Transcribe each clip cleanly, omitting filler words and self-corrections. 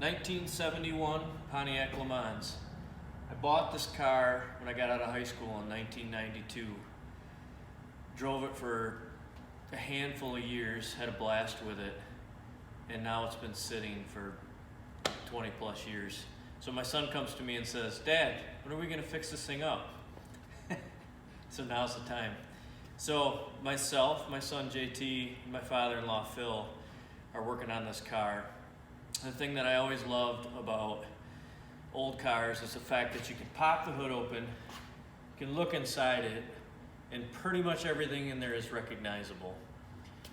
1971 Pontiac Le Mans. I bought this car when I got out of high school in 1992. Drove it for a handful of years, had a blast with it, and now it's been sitting for 20 plus years. So my son comes to me and says, "Dad, when are we gonna fix this thing up?" So now's the time. So myself, my son JT, and my father-in-law Phil are working on this car. The thing that I always loved about old cars is the fact that you can pop the hood open, you can look inside it, and pretty much everything in there is recognizable.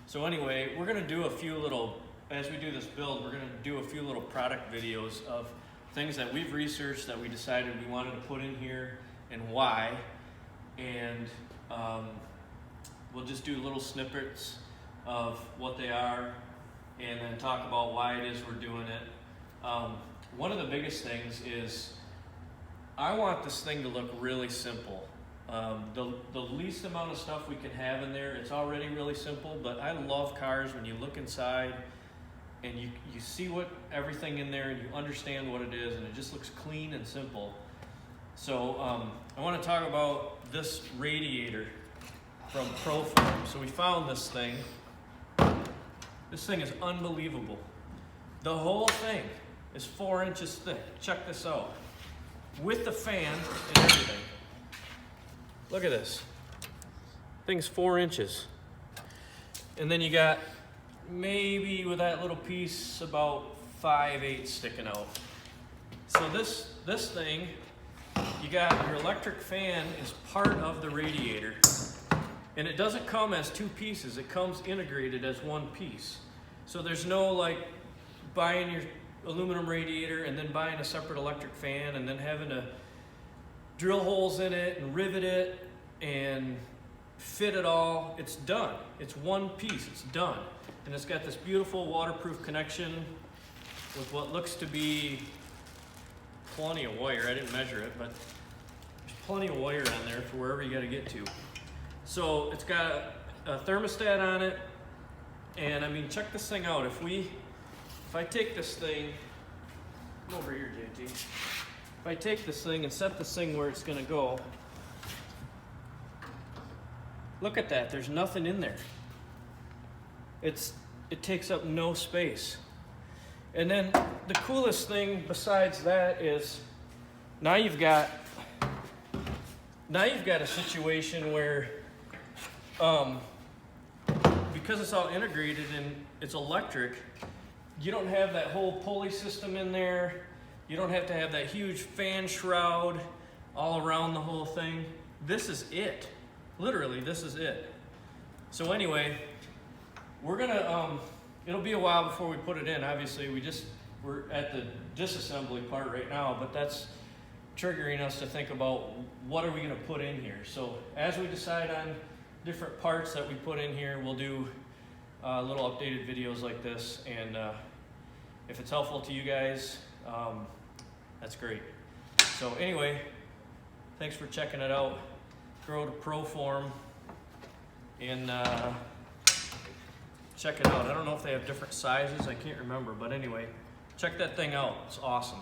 So anyway, we're gonna do a few little, as we do this build, we're gonna do a few little product videos of things that we've researched that we decided we wanted to put in here and why. And we'll just do little snippets of what they are and then talk about why it is we're doing it. One of the biggest things is I want this thing to look really simple. The least amount of stuff we can have in there, it's already really simple, but I love cars when you look inside and you see what everything in there and you understand what it is, and it just looks clean and simple. So I want to talk about this radiator from Proform. So we found this thing. This thing is unbelievable. The whole thing is 4 inches thick. Check this out. With the fan and everything. Look at this. Thing's 4 inches. And then you got maybe with that little piece about 5/8 sticking out. So this thing, you got your electric fan is part of the radiator. And it doesn't come as two pieces, it comes integrated as one piece. So there's no like buying your aluminum radiator and then buying a separate electric fan and then having to drill holes in it and rivet it and fit it all. It's done. It's one piece, it's done. And it's got this beautiful waterproof connection with what looks to be plenty of wire. I didn't measure it, but there's plenty of wire on there for wherever you gotta get to. So it's got a thermostat on it, and I mean, check this thing out. If I take this thing, come over here, JT. If I take this thing and set this thing where it's gonna go, look at that, there's nothing in there. It takes up no space. And then the coolest thing besides that is now you've got a situation where because it's all integrated and it's electric, you don't have that whole pulley system in there. You don't have to have that huge fan shroud all around the whole thing. This is it. Literally, this is it. So anyway, we're gonna, it'll be a while before we put it in. Obviously, we're at the disassembly part right now, but that's triggering us to think about what are we gonna put in here. So as we decide on different parts that we put in here, we'll do little updated videos like this, and if it's helpful to you guys, that's great. So anyway, thanks for checking it out. Go to Proform and check it out. I don't know if they have different sizes, I can't remember, but anyway, check that thing out, it's awesome.